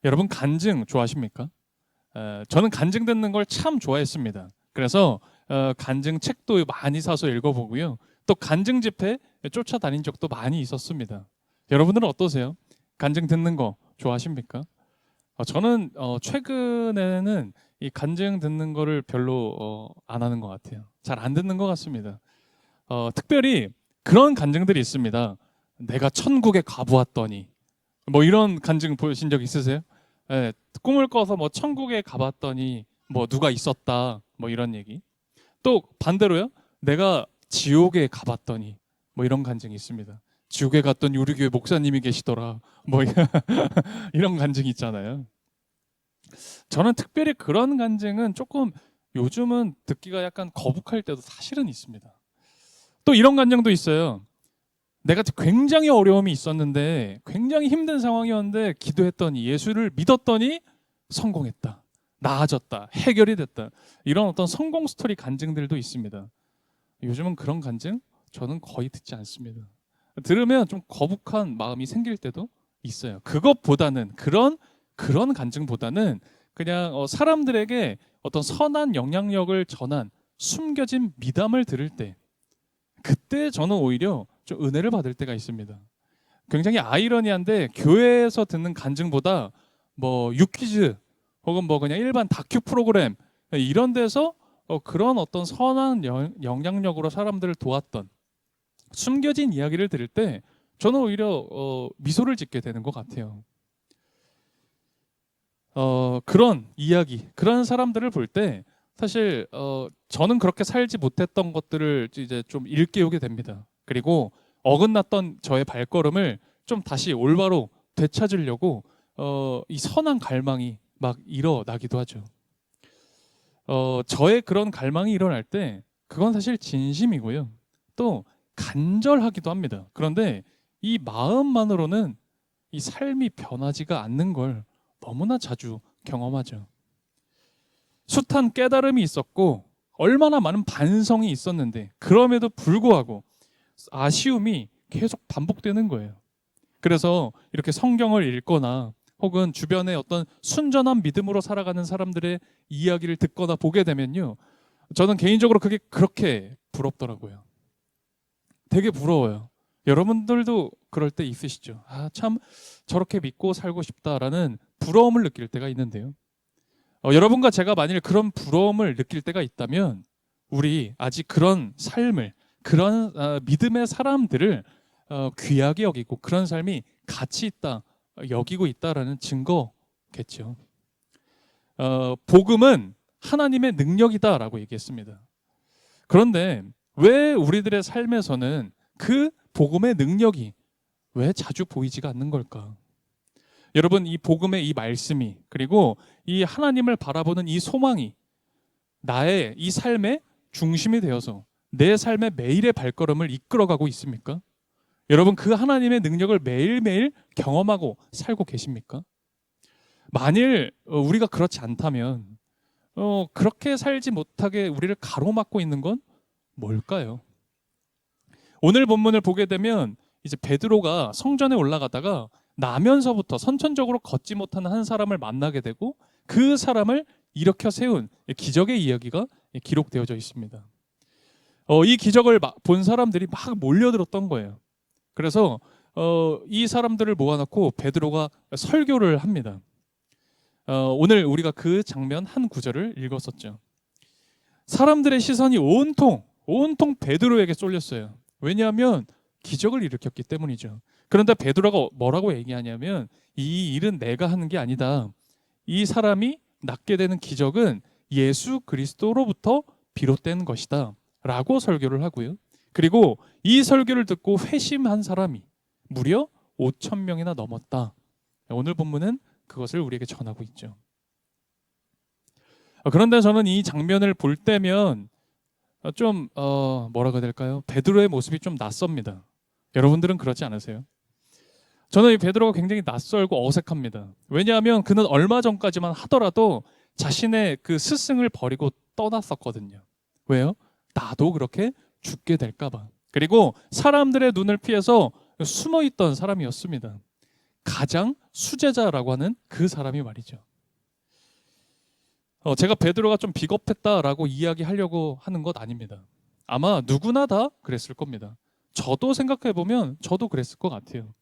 여러분 간증 좋아하십니까? 저는 간증 듣는 걸 참 좋아했습니다. 그래서 간증 책도 많이 사서 읽어보고요. 또 간증 집회 쫓아다닌 적도 많이 있었습니다. 여러분들은 어떠세요? 간증 듣는 거 좋아하십니까? 저는 최근에는 이 간증 듣는 거를 별로 안 하는 것 같아요. 잘 안 듣는 것 같습니다. 특별히 그런 간증들이 있습니다. 내가 천국에 가보았더니 뭐 이런 간증 보신 적 있으세요? 예, 꿈을 꿔서 뭐 천국에 가봤더니 뭐 누가 있었다 뭐 이런 얘기. 또 반대로요. 내가 지옥에 가봤더니 뭐 이런 간증이 있습니다. 지옥에 갔더니 우리 교회 목사님이 계시더라. 뭐 이런 간증이 있잖아요. 저는 특별히 그런 간증은 조금 요즘은 듣기가 약간 거북할 때도 사실은 있습니다. 또 이런 간증도 있어요. 내가 굉장히 어려움이 있었는데 굉장히 힘든 상황이었는데 기도했더니 예수를 믿었더니 성공했다. 나아졌다. 해결이 됐다. 이런 어떤 성공 스토리 간증들도 있습니다. 요즘은 그런 간증 저는 거의 듣지 않습니다. 들으면 좀 거북한 마음이 생길 때도 있어요. 그것보다는 그런 간증보다는 그냥 사람들에게 어떤 선한 영향력을 전한 숨겨진 미담을 들을 때 그때 저는 오히려 좀 은혜를 받을 때가 있습니다. 굉장히 아이러니한데 교회에서 듣는 간증보다 뭐 유퀴즈 혹은 뭐 그냥 일반 다큐 프로그램 이런 데서 그런 어떤 선한 영향력으로 사람들을 도왔던 숨겨진 이야기를 들을 때 저는 오히려 미소를 짓게 되는 것 같아요. 그런 이야기, 그런 사람들을 볼 때 사실 저는 그렇게 살지 못했던 것들을 이제 좀 일깨우게 됩니다. 그리고 어긋났던 저의 발걸음을 좀 다시 올바로 되찾으려고 이 선한 갈망이 막 일어나기도 하죠. 저의 그런 갈망이 일어날 때 그건 사실 진심이고요. 또 간절하기도 합니다. 그런데 이 마음만으로는 이 삶이 변하지가 않는 걸 너무나 자주 경험하죠. 숱한 깨달음이 있었고 얼마나 많은 반성이 있었는데 그럼에도 불구하고 아쉬움이 계속 반복되는 거예요. 그래서 이렇게 성경을 읽거나 혹은 주변에 어떤 순전한 믿음으로 살아가는 사람들의 이야기를 듣거나 보게 되면요. 저는 개인적으로 그게 그렇게 부럽더라고요. 되게 부러워요. 여러분들도 그럴 때 있으시죠? 아, 참 저렇게 믿고 살고 싶다라는 부러움을 느낄 때가 있는데요. 여러분과 제가 만일 그런 부러움을 느낄 때가 있다면 우리 아직 그런 삶을 그런 믿음의 사람들을 귀하게 여기고 그런 삶이 가치 있다 여기고 있다라는 증거겠죠. 복음은 하나님의 능력이다라고 얘기했습니다. 그런데 왜 우리들의 삶에서는 그 복음의 능력이 왜 자주 보이지가 않는 걸까? 여러분, 이 복음의 이 말씀이 그리고 이 하나님을 바라보는 이 소망이 나의 이 삶의 중심이 되어서 내 삶의 매일의 발걸음을 이끌어가고 있습니까? 여러분, 그 하나님의 능력을 매일매일 경험하고 살고 계십니까? 만일 우리가 그렇지 않다면 그렇게 살지 못하게 우리를 가로막고 있는 건 뭘까요? 오늘 본문을 보게 되면 이제 베드로가 성전에 올라가다가 나면서부터 선천적으로 걷지 못하는 한 사람을 만나게 되고 그 사람을 일으켜 세운 기적의 이야기가 기록되어져 있습니다. 이 기적을 본 사람들이 막 몰려들었던 거예요. 그래서 이 사람들을 모아놓고 베드로가 설교를 합니다. 오늘 우리가 그 장면 한 구절을 읽었었죠. 사람들의 시선이 온통 베드로에게 쏠렸어요. 왜냐하면 기적을 일으켰기 때문이죠. 그런데 베드로가 뭐라고 얘기하냐면 이 일은 내가 하는 게 아니다. 이 사람이 낫게 되는 기적은 예수 그리스도로부터 비롯된 것이다. 라고 설교를 하고요. 그리고 이 설교를 듣고 회심한 사람이 무려 5천 명이나 넘었다. 오늘 본문은 그것을 우리에게 전하고 있죠. 그런데 저는 이 장면을 볼 때면 좀 뭐라고 해야 될까요? 베드로의 모습이 좀 낯섭니다. 여러분들은 그렇지 않으세요? 저는 이 베드로가 굉장히 낯설고 어색합니다. 왜냐하면 그는 얼마 전까지만 하더라도 자신의 그 스승을 버리고 떠났었거든요. 왜요? 나도 그렇게 죽게 될까 봐. 그리고 사람들의 눈을 피해서 숨어 있던 사람이었습니다. 가장 수제자라고 하는 그 사람이 말이죠. 제가 베드로가 좀 비겁했다라고 이야기하려고 하는 것 아닙니다. 아마 누구나 다 그랬을 겁니다. 저도 생각해보면 저도 그랬을 것 같아요.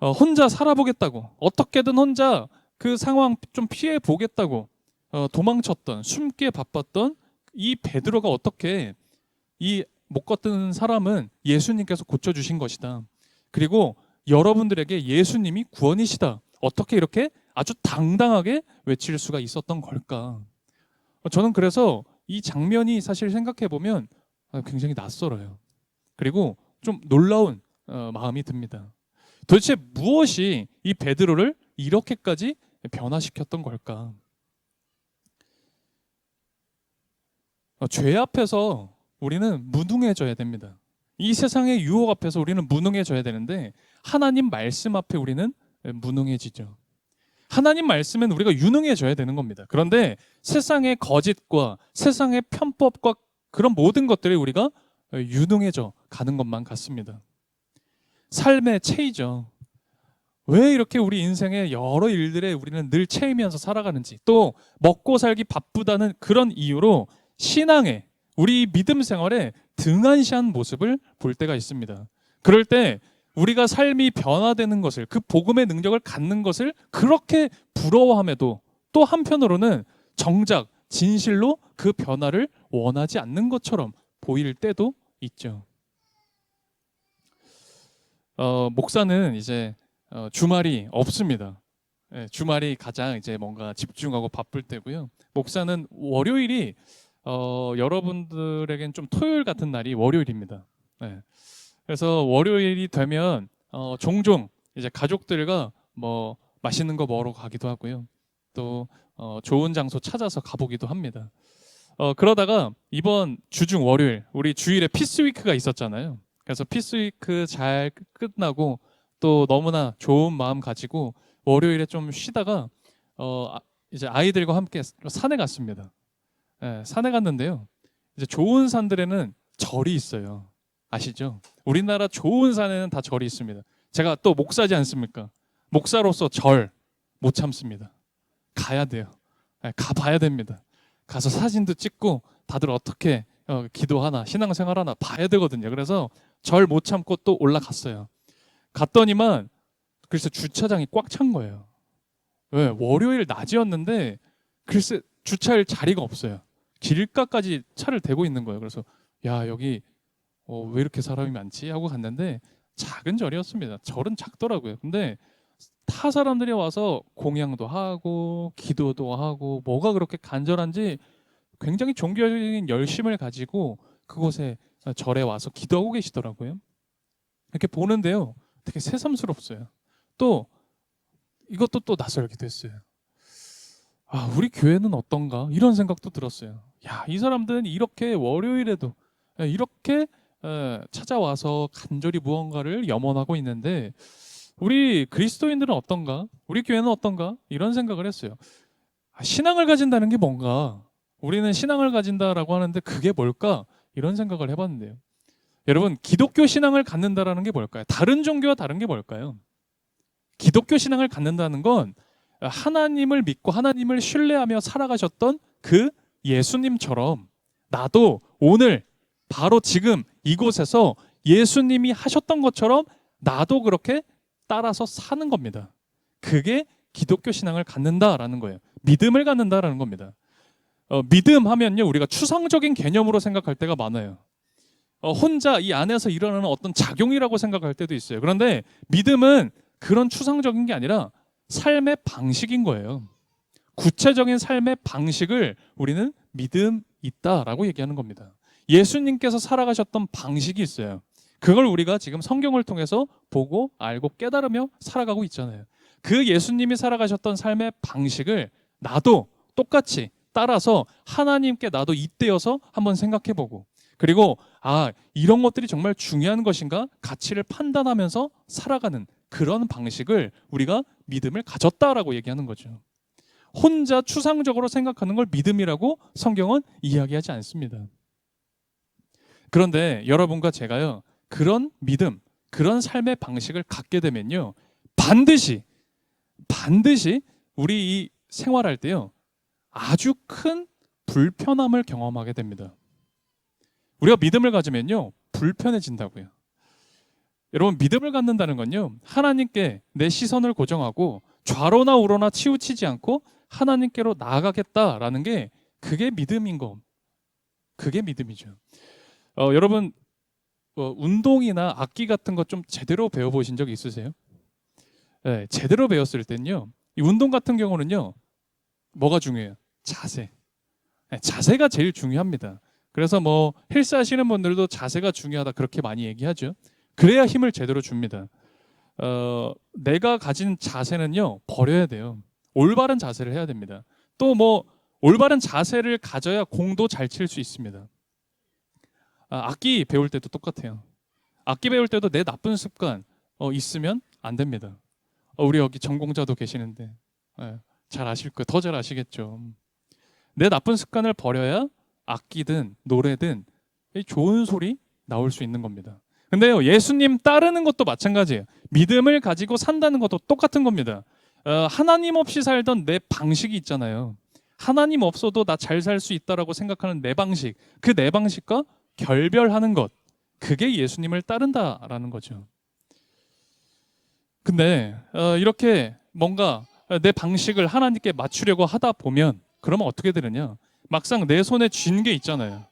혼자 살아보겠다고, 어떻게든 혼자 그 상황 좀 피해 보겠다고 도망쳤던, 숨기에 바빴던 이 베드로가 어떻게 이 못 걷는 사람은 예수님께서 고쳐주신 것이다. 그리고 여러분들에게 예수님이 구원이시다. 어떻게 이렇게 아주 당당하게 외칠 수가 있었던 걸까? 저는 그래서 이 장면이 사실 생각해보면 굉장히 낯설어요. 그리고 좀 놀라운 마음이 듭니다. 도대체 무엇이 이 베드로를 이렇게까지 변화시켰던 걸까? 죄 앞에서 우리는 무능해져야 됩니다. 이 세상의 유혹 앞에서 우리는 무능해져야 되는데 하나님 말씀 앞에 우리는 무능해지죠. 하나님 말씀엔 우리가 유능해져야 되는 겁니다. 그런데 세상의 거짓과 세상의 편법과 그런 모든 것들이 우리가 유능해져 가는 것만 같습니다. 삶의 체이죠. 왜 이렇게 우리 인생의 여러 일들에 우리는 늘 체이면서 살아가는지, 또 먹고 살기 바쁘다는 그런 이유로 신앙에, 우리 믿음 생활에 등한시한 모습을 볼 때가 있습니다. 그럴 때 우리가 삶이 변화되는 것을, 그 복음의 능력을 갖는 것을 그렇게 부러워함에도 또 한편으로는 정작 진실로 그 변화를 원하지 않는 것처럼 보일 때도 있죠. 목사는 이제 주말이 없습니다. 주말이 가장 이제 뭔가 집중하고 바쁠 때고요. 목사는 월요일이 여러분들에겐 좀 토요일 같은 날이 월요일입니다. 그래서 월요일이 되면 종종 이제 가족들과 뭐 맛있는 거 먹으러 가기도 하고요. 또 좋은 장소 찾아서 가보기도 합니다. 그러다가 이번 주중 월요일 우리 주일에 피스위크가 있었잖아요. 그래서 피스위크 잘 끝나고 또 너무나 좋은 마음 가지고 월요일에 좀 쉬다가 이제 아이들과 함께 산에 갔습니다. 산에 갔는데요. 이제 좋은 산들에는 절이 있어요. 아시죠? 우리나라 좋은 산에는 다 절이 있습니다. 제가 또 목사지 않습니까? 목사로서 절 못 참습니다. 가야 돼요. 가봐야 됩니다. 가서 사진도 찍고 다들 어떻게 기도하나 신앙생활하나 봐야 되거든요. 그래서 절 못 참고 또 올라갔어요. 갔더니만 글쎄 주차장이 꽉 찬 거예요. 왜? 월요일 낮이었는데 글쎄 주차할 자리가 없어요. 길가까지 차를 대고 있는 거예요. 그래서 야 여기 왜 이렇게 사람이 많지? 하고 갔는데 작은 절이었습니다. 절은 작더라고요. 근데 타 사람들이 와서 공양도 하고 기도도 하고 뭐가 그렇게 간절한지 굉장히 종교적인 열심을 가지고 그곳에 절에 와서 기도하고 계시더라고요. 이렇게 보는데요. 되게 새삼스럽어요. 또 이것도 또 낯설기도 했어요. 우리 교회는 어떤가? 이런 생각도 들었어요. 이 사람들은 이렇게 월요일에도 이렇게 찾아와서 간절히 무언가를 염원하고 있는데 우리 그리스도인들은 어떤가? 우리 교회는 어떤가? 이런 생각을 했어요. 신앙을 가진다는 게 뭔가? 우리는 신앙을 가진다라고 하는데 그게 뭘까? 이런 생각을 해봤는데요. 여러분, 기독교 신앙을 갖는다라는 게 뭘까요? 다른 종교와 다른 게 뭘까요? 기독교 신앙을 갖는다는 건 하나님을 믿고 하나님을 신뢰하며 살아가셨던 그 예수님처럼 나도 오늘 바로 지금 이곳에서 예수님이 하셨던 것처럼 나도 그렇게 따라서 사는 겁니다. 그게 기독교 신앙을 갖는다라는 거예요. 믿음을 갖는다라는 겁니다. 믿음 하면요 우리가 추상적인 개념으로 생각할 때가 많아요. 혼자 이 안에서 일어나는 어떤 작용이라고 생각할 때도 있어요. 그런데 믿음은 그런 추상적인 게 아니라 삶의 방식인 거예요. 구체적인 삶의 방식을 우리는 믿음 있다라고 얘기하는 겁니다. 예수님께서 살아가셨던 방식이 있어요. 그걸 우리가 지금 성경을 통해서 보고 알고 깨달으며 살아가고 있잖아요. 그 예수님이 살아가셨던 삶의 방식을 나도 똑같이 따라서 하나님께 나도 잇대어서 한번 생각해보고 그리고 이런 것들이 정말 중요한 것인가 가치를 판단하면서 살아가는 그런 방식을 우리가 믿음을 가졌다라고 얘기하는 거죠. 혼자 추상적으로 생각하는 걸 믿음이라고 성경은 이야기하지 않습니다. 그런데 여러분과 제가요 그런 믿음, 그런 삶의 방식을 갖게 되면요 반드시 우리 이 생활할 때요, 아주 큰 불편함을 경험하게 됩니다. 우리가 믿음을 가지면요, 불편해진다고요. 여러분, 믿음을 갖는다는 건요, 하나님께 내 시선을 고정하고 좌로나 우로나 치우치지 않고 하나님께로 나아가겠다라는 게 그게 믿음인 거. 그게 믿음이죠. 여러분, 운동이나 악기 같은 거 좀 제대로 배워보신 적 있으세요? 네, 제대로 배웠을 때는요, 이 운동 같은 경우는요, 뭐가 중요해요? 자세. 네, 자세가 제일 중요합니다. 그래서 뭐 헬스 하시는 분들도 자세가 중요하다 그렇게 많이 얘기하죠. 그래야 힘을 제대로 줍니다. 내가 가진 자세는요, 버려야 돼요. 올바른 자세를 해야 됩니다. 또 뭐 올바른 자세를 가져야 공도 잘 칠 수 있습니다. 악기 배울 때도 똑같아요. 악기 배울 때도 내 나쁜 습관 있으면 안 됩니다. 우리 여기 전공자도 계시는데 잘 아실 거예요. 더 잘 아시겠죠. 내 나쁜 습관을 버려야 악기든 노래든 좋은 소리 나올 수 있는 겁니다. 근데요, 예수님 따르는 것도 마찬가지예요. 믿음을 가지고 산다는 것도 똑같은 겁니다. 하나님 없이 살던 내 방식이 있잖아요. 하나님 없어도 나 잘 살 수 있다라고 생각하는 내 방식, 그 내 방식과 결별하는 것, 그게 예수님을 따른다라는 거죠. 근데 이렇게 뭔가 내 방식을 하나님께 맞추려고 하다 보면 그러면 어떻게 되느냐, 막상 내 손에 쥔 게 있잖아요.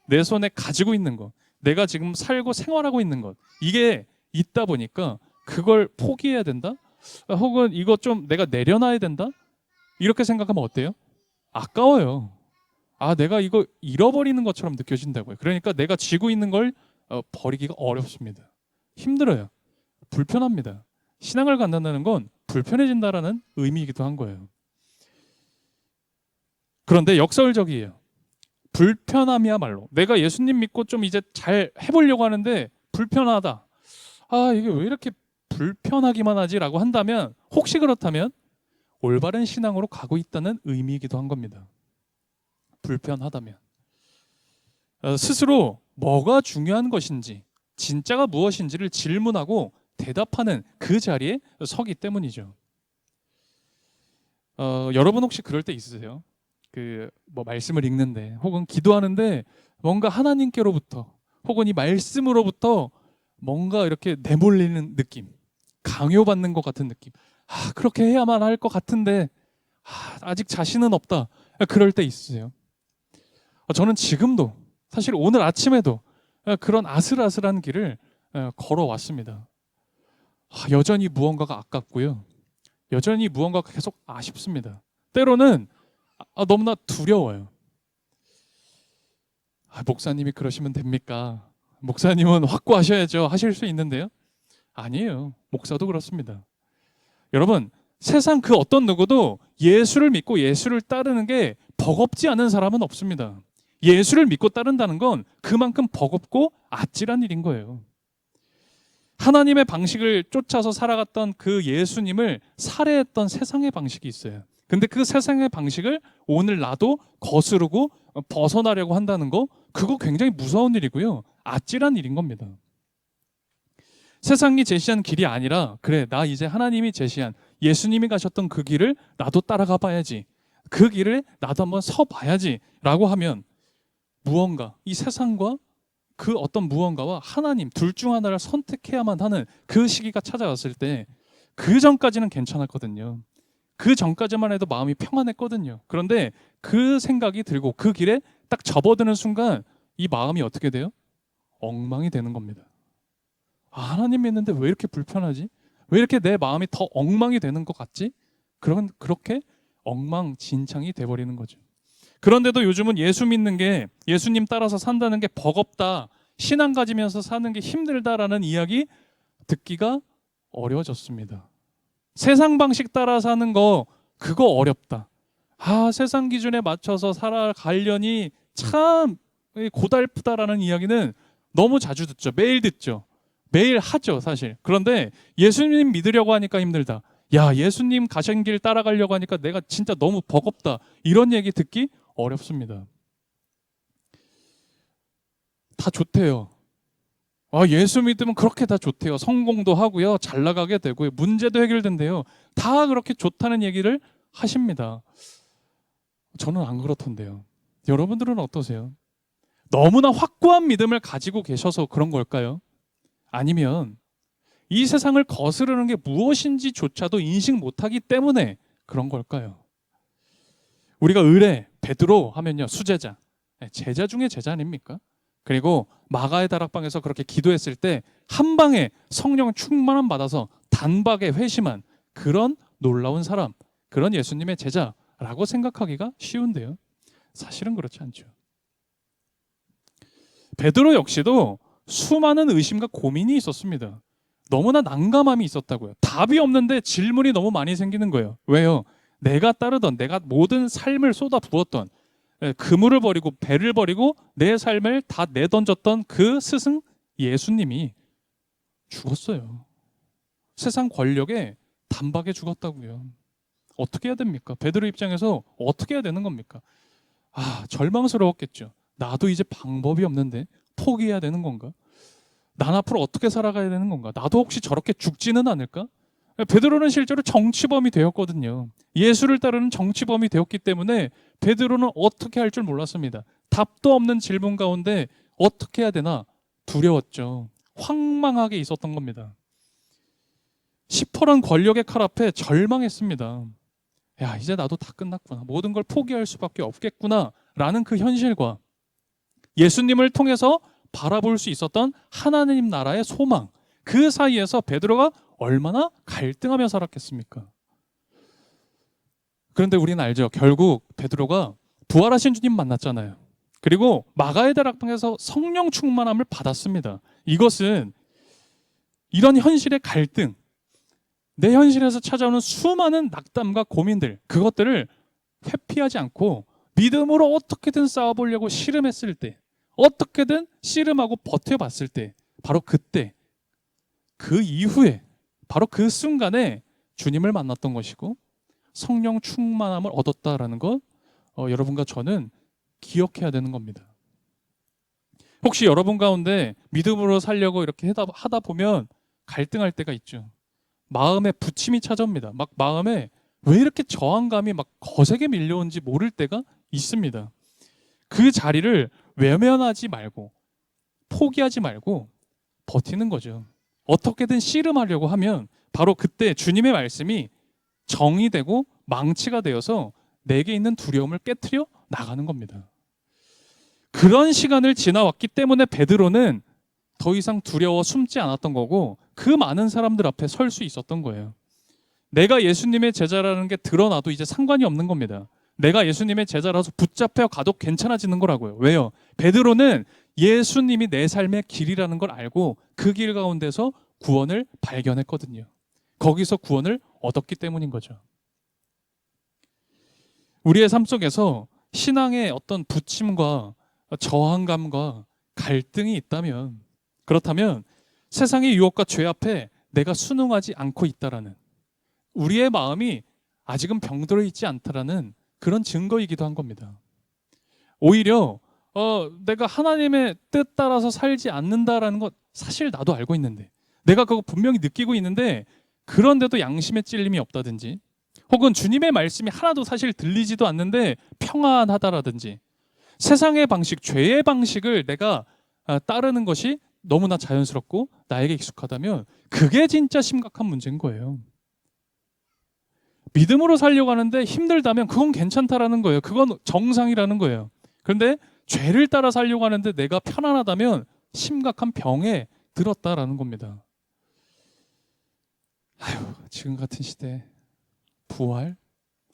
내 손에 가지고 있는 것, 내가 지금 살고 생활하고 있는 것, 이게 있다 보니까 그걸 포기해야 된다? 혹은 이거 좀 내가 내려놔야 된다? 이렇게 생각하면 어때요? 아까워요. 내가 이거 잃어버리는 것처럼 느껴진다고요. 그러니까 내가 쥐고 있는 걸 버리기가 어렵습니다. 힘들어요. 불편합니다. 신앙을 갖는다는 건 불편해진다라는 의미이기도 한 거예요. 그런데 역설적이에요. 불편함이야말로 내가 예수님 믿고 좀 이제 잘 해보려고 하는데 불편하다. 이게 왜 이렇게 불편하기만 하지라고 한다면, 혹시 그렇다면 올바른 신앙으로 가고 있다는 의미이기도 한 겁니다. 불편하다면 스스로 뭐가 중요한 것인지, 진짜가 무엇인지를 질문하고 대답하는 그 자리에 서기 때문이죠. 여러분 혹시 그럴 때 있으세요? 뭐 말씀을 읽는데 혹은 기도하는데 뭔가 하나님께로부터 혹은 이 말씀으로부터 뭔가 이렇게 내몰리는 느낌, 강요받는 것 같은 느낌. 그렇게 해야만 할 것 같은데 아직 자신은 없다. 그럴 때 있으세요? 저는 지금도, 사실 오늘 아침에도 그런 아슬아슬한 길을 걸어왔습니다. 여전히 무언가가 아깝고요. 여전히 무언가가 계속 아쉽습니다. 때로는 너무나 두려워요. 목사님이 그러시면 됩니까? 목사님은 확고하셔야죠. 하실 수 있는데요. 아니에요. 목사도 그렇습니다. 여러분, 세상 그 어떤 누구도 예수를 믿고 예수를 따르는 게 버겁지 않은 사람은 없습니다. 예수를 믿고 따른다는 건 그만큼 버겁고 아찔한 일인 거예요. 하나님의 방식을 쫓아서 살아갔던 그 예수님을 살해했던 세상의 방식이 있어요. 근데 그 세상의 방식을 오늘 나도 거스르고 벗어나려고 한다는 거, 그거 굉장히 무서운 일이고요. 아찔한 일인 겁니다. 세상이 제시한 길이 아니라, 그래, 나 이제 하나님이 제시한, 예수님이 가셨던 그 길을 나도 따라가 봐야지, 그 길을 나도 한번 서 봐야지 라고 하면 무언가, 이 세상과 그 어떤 무언가와 하나님 둘 중 하나를 선택해야만 하는 그 시기가 찾아왔을 때, 그 전까지는 괜찮았거든요. 그 전까지만 해도 마음이 평안했거든요. 그런데 그 생각이 들고 그 길에 딱 접어드는 순간 이 마음이 어떻게 돼요? 엉망이 되는 겁니다. 하나님 믿는데 왜 이렇게 불편하지? 왜 이렇게 내 마음이 더 엉망이 되는 것 같지? 그렇게 엉망진창이 돼버리는 거죠. 그런데도 요즘은 예수 믿는 게, 예수님 따라서 산다는 게 버겁다, 신앙 가지면서 사는 게 힘들다라는 이야기 듣기가 어려워졌습니다. 세상 방식 따라 사는 거, 그거 어렵다. 세상 기준에 맞춰서 살아가려니 참 고달프다라는 이야기는 너무 자주 듣죠. 매일 듣죠. 매일 하죠, 사실. 그런데 예수님 믿으려고 하니까 힘들다. 예수님 가신 길 따라가려고 하니까 내가 진짜 너무 버겁다. 이런 얘기 듣기 어렵습니다. 다 좋대요. 예수 믿으면 그렇게 다 좋대요. 성공도 하고요. 잘 나가게 되고요. 문제도 해결된대요. 다 그렇게 좋다는 얘기를 하십니다. 저는 안 그렇던데요. 여러분들은 어떠세요? 너무나 확고한 믿음을 가지고 계셔서 그런 걸까요? 아니면 이 세상을 거스르는 게 무엇인지조차도 인식 못하기 때문에 그런 걸까요? 우리가 의뢰, 베드로 하면요, 수제자, 제자 중에 제자 아닙니까? 그리고 마가의 다락방에서 그렇게 기도했을 때 한 방에 성령 충만함 받아서 단박에 회심한 그런 놀라운 사람, 그런 예수님의 제자라고 생각하기가 쉬운데요. 사실은 그렇지 않죠. 베드로 역시도 수많은 의심과 고민이 있었습니다. 너무나 난감함이 있었다고요. 답이 없는데 질문이 너무 많이 생기는 거예요. 왜요? 내가 따르던, 내가 모든 삶을 쏟아 부었던, 그물을 버리고 배를 버리고 내 삶을 다 내던졌던 그 스승 예수님이 죽었어요. 세상 권력에 단박에 죽었다고요. 어떻게 해야 됩니까? 베드로 입장에서 어떻게 해야 되는 겁니까? 절망스러웠겠죠. 나도 이제 방법이 없는데 포기해야 되는 건가? 난 앞으로 어떻게 살아가야 되는 건가? 나도 혹시 저렇게 죽지는 않을까? 베드로는 실제로 정치범이 되었거든요. 예수를 따르는 정치범이 되었기 때문에 베드로는 어떻게 할 줄 몰랐습니다. 답도 없는 질문 가운데 어떻게 해야 되나 두려웠죠. 황망하게 있었던 겁니다. 시퍼런 권력의 칼 앞에 절망했습니다. 야, 이제 나도 다 끝났구나. 모든 걸 포기할 수밖에 없겠구나. 라는 그 현실과 예수님을 통해서 바라볼 수 있었던 하나님 나라의 소망, 그 사이에서 베드로가 얼마나 갈등하며 살았겠습니까? 그런데 우리는 알죠. 결국 베드로가 부활하신 주님 만났잖아요. 그리고 마가의 다락방에서 성령 충만함을 받았습니다. 이것은 이런 현실의 갈등, 내 현실에서 찾아오는 수많은 낙담과 고민들, 그것들을 회피하지 않고 믿음으로 어떻게든 싸워보려고 씨름했을 때, 어떻게든 씨름하고 버텨봤을 때, 바로 그때, 그 이후에, 바로 그 순간에 주님을 만났던 것이고 성령 충만함을 얻었다라는 것, 여러분과 저는 기억해야 되는 겁니다. 혹시 여러분 가운데 믿음으로 살려고 이렇게 하다 보면 갈등할 때가 있죠. 마음에 부침이 찾아옵니다. 막 마음에 왜 이렇게 저항감이 막 거세게 밀려온지 모를 때가 있습니다. 그 자리를 외면하지 말고 포기하지 말고 버티는 거죠. 어떻게든 씨름하려고 하면 바로 그때 주님의 말씀이 정이 되고 망치가 되어서 내게 있는 두려움을 깨트려 나가는 겁니다. 그런 시간을 지나왔기 때문에 베드로는 더 이상 두려워 숨지 않았던 거고 그 많은 사람들 앞에 설 수 있었던 거예요. 내가 예수님의 제자라는 게 드러나도 이제 상관이 없는 겁니다. 내가 예수님의 제자라서 붙잡혀 가도 괜찮아지는 거라고요. 왜요? 베드로는 예수님이 내 삶의 길이라는 걸 알고 그 길 가운데서 구원을 발견했거든요. 거기서 구원을 얻었기 때문인 거죠. 우리의 삶 속에서 신앙의 어떤 부침과 저항감과 갈등이 있다면, 그렇다면 세상의 유혹과 죄 앞에 내가 순응하지 않고 있다라는, 우리의 마음이 아직은 병들어 있지 않다라는 그런 증거이기도 한 겁니다. 오히려 내가 하나님의 뜻 따라서 살지 않는다라는 것 사실 나도 알고 있는데, 내가 그거 분명히 느끼고 있는데 그런데도 양심의 찔림이 없다든지, 혹은 주님의 말씀이 하나도 사실 들리지도 않는데 평안하다라든지, 세상의 방식, 죄의 방식을 내가 따르는 것이 너무나 자연스럽고 나에게 익숙하다면 그게 진짜 심각한 문제인 거예요. 믿음으로 살려고 하는데 힘들다면 그건 괜찮다라는 거예요. 그건 정상이라는 거예요. 그런데 죄를 따라 살려고 하는데 내가 편안하다면 심각한 병에 들었다라는 겁니다. 지금 같은 시대에 부활,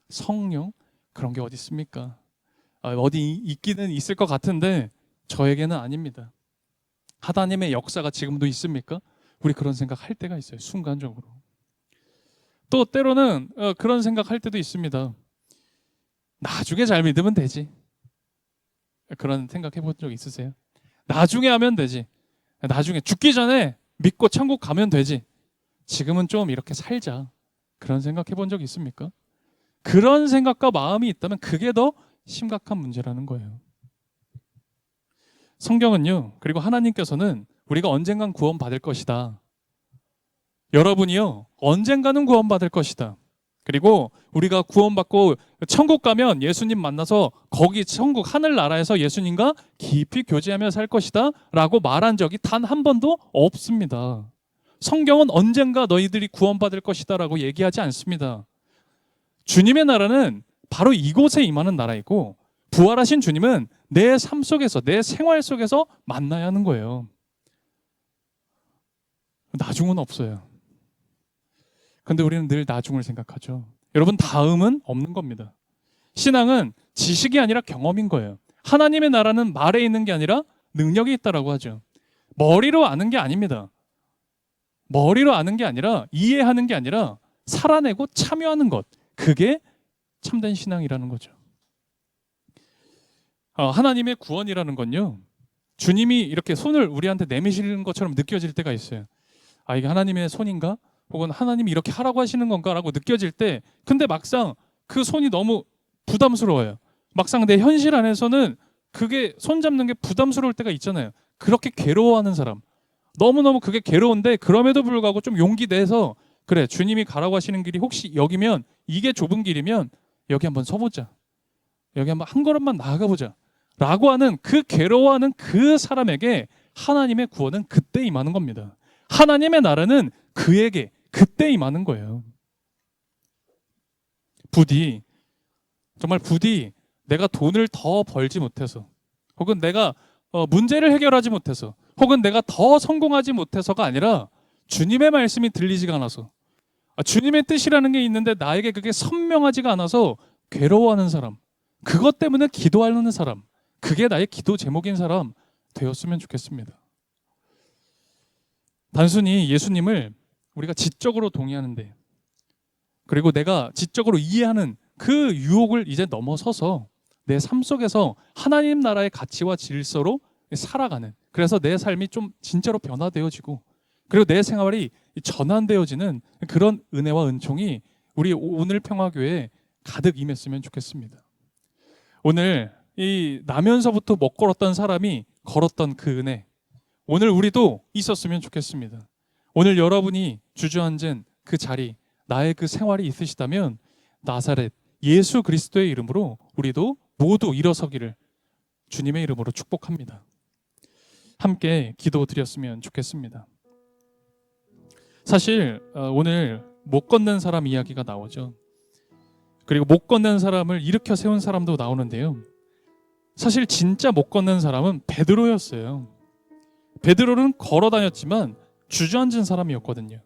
성령 그런 게 어디 있습니까? 어디 있기는 있을 것 같은데 저에게는 아닙니다. 하나님의 역사가 지금도 있습니까? 우리 그런 생각할 때가 있어요. 순간적으로. 또 때로는 그런 생각할 때도 있습니다. 나중에 잘 믿으면 되지. 그런 생각 해본 적 있으세요? 나중에 하면 되지. 나중에 죽기 전에 믿고 천국 가면 되지. 지금은 좀 이렇게 살자. 그런 생각 해본 적 있습니까? 그런 생각과 마음이 있다면 그게 더 심각한 문제라는 거예요. 성경은요, 그리고 하나님께서는 우리가 언젠간 구원받을 것이다. 여러분이요, 언젠가는 구원받을 것이다. 그리고 우리가 구원받고 천국 가면 예수님 만나서 거기 천국 하늘나라에서 예수님과 깊이 교제하며 살 것이다 라고 말한 적이 단 한 번도 없습니다. 성경은 언젠가 너희들이 구원받을 것이다 라고 얘기하지 않습니다. 주님의 나라는 바로 이곳에 임하는 나라이고, 부활하신 주님은 내 삶 속에서, 내 생활 속에서 만나야 하는 거예요. 나중은 없어요. 근데 우리는 늘 나중을 생각하죠. 여러분, 다음은 없는 겁니다. 신앙은 지식이 아니라 경험인 거예요. 하나님의 나라는 말에 있는 게 아니라 능력이 있다라고 하죠. 머리로 아는 게 아닙니다. 머리로 아는 게 아니라, 이해하는 게 아니라 살아내고 참여하는 것, 그게 참된 신앙이라는 거죠. 하나님의 구원이라는 건요, 주님이 이렇게 손을 우리한테 내미시는 것처럼 느껴질 때가 있어요. 아, 이게 하나님의 손인가? 혹은 하나님이 이렇게 하라고 하시는 건가라고 느껴질 때, 근데 막상 그 손이 너무 부담스러워요. 막상 내 현실 안에서는 그게 손 잡는 게 부담스러울 때가 있잖아요. 그렇게 괴로워하는 사람, 너무너무 그게 괴로운데 그럼에도 불구하고 좀 용기 내서, 그래, 주님이 가라고 하시는 길이 혹시 여기면, 이게 좁은 길이면 여기 한번 서보자, 여기 한번 한 걸음만 나아가보자 라고 하는 그 괴로워하는 그 사람에게 하나님의 구원은 그때 임하는 겁니다. 하나님의 나라는 그에게 그때 임하는 거예요. 부디, 정말 부디 내가 돈을 더 벌지 못해서, 혹은 내가 문제를 해결하지 못해서, 혹은 내가 더 성공하지 못해서가 아니라 주님의 말씀이 들리지가 않아서, 주님의 뜻이라는 게 있는데 나에게 그게 선명하지가 않아서 괴로워하는 사람, 그것 때문에 기도하는 사람, 그게 나의 기도 제목인 사람 되었으면 좋겠습니다. 단순히 예수님을 우리가 지적으로 동의하는데, 그리고 내가 지적으로 이해하는 그 유혹을 이제 넘어서서 내 삶 속에서 하나님 나라의 가치와 질서로 살아가는, 그래서 내 삶이 좀 진짜로 변화되어지고, 그리고 내 생활이 전환되어지는 그런 은혜와 은총이 우리 오늘 평화교회에 가득 임했으면 좋겠습니다. 오늘 이 나면서부터 못 걸었던 사람이 걸었던 그 은혜, 오늘 우리도 있었으면 좋겠습니다. 오늘 여러분이 주저앉은 그 자리, 나의 그 생활이 있으시다면 나사렛 예수 그리스도의 이름으로 우리도 모두 일어서기를 주님의 이름으로 축복합니다. 함께 기도드렸으면 좋겠습니다. 사실 오늘 못 걷는 사람 이야기가 나오죠. 그리고 못 걷는 사람을 일으켜 세운 사람도 나오는데요. 사실 진짜 못 걷는 사람은 베드로였어요. 베드로는 걸어 다녔지만 주저앉은 사람이었거든요.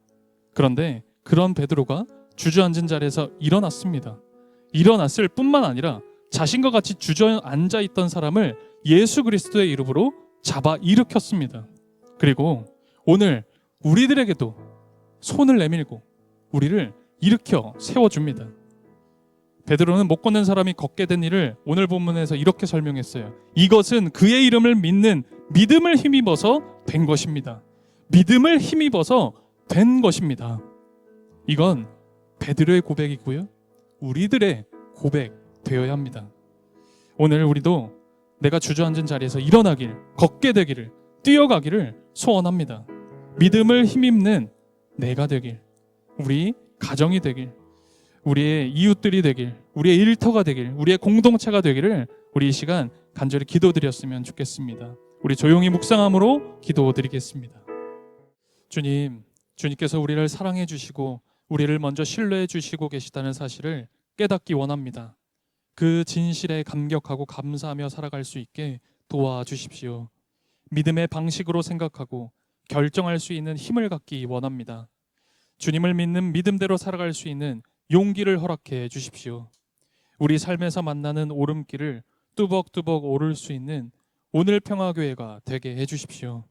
그런데 그런 베드로가 주저앉은 자리에서 일어났습니다. 일어났을 뿐만 아니라 자신과 같이 주저앉아 있던 사람을 예수 그리스도의 이름으로 잡아 일으켰습니다. 그리고 오늘 우리들에게도 손을 내밀고 우리를 일으켜 세워줍니다. 베드로는 못 걷는 사람이 걷게 된 일을 오늘 본문에서 이렇게 설명했어요. 이것은 그의 이름을 믿는 믿음을 힘입어서 된 것입니다. 믿음을 힘입어서 된 것입니다. 이건 베드로의 고백이고요, 우리들의 고백 되어야 합니다. 오늘 우리도 내가 주저앉은 자리에서 일어나길, 걷게 되기를, 뛰어가기를 소원합니다. 믿음을 힘입는 내가 되길, 우리 가정이 되길, 우리의 이웃들이 되길, 우리의 일터가 되길, 우리의 공동체가 되기를 우리 이 시간 간절히 기도드렸으면 좋겠습니다. 우리 조용히 묵상함으로 기도드리겠습니다. 주님, 주님께서 우리를 사랑해 주시고 우리를 먼저 신뢰해 주시고 계시다는 사실을 깨닫기 원합니다. 그 진실에 감격하고 감사하며 살아갈 수 있게 도와주십시오. 믿음의 방식으로 생각하고 결정할 수 있는 힘을 갖기 원합니다. 주님을 믿는 믿음대로 살아갈 수 있는 용기를 허락해 주십시오. 우리 삶에서 만나는 오름길을 뚜벅뚜벅 오를 수 있는 오늘 평화교회가 되게 해주십시오.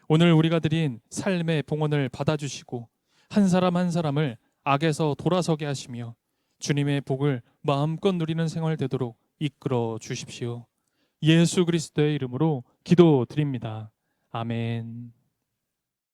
오늘 우리가 드린 삶의 봉헌을 받아주시고 한 사람 한 사람을 악에서 돌아서게 하시며 주님의 복을 마음껏 누리는 생활 되도록 이끌어 주십시오. 예수 그리스도의 이름으로 기도드립니다. 아멘.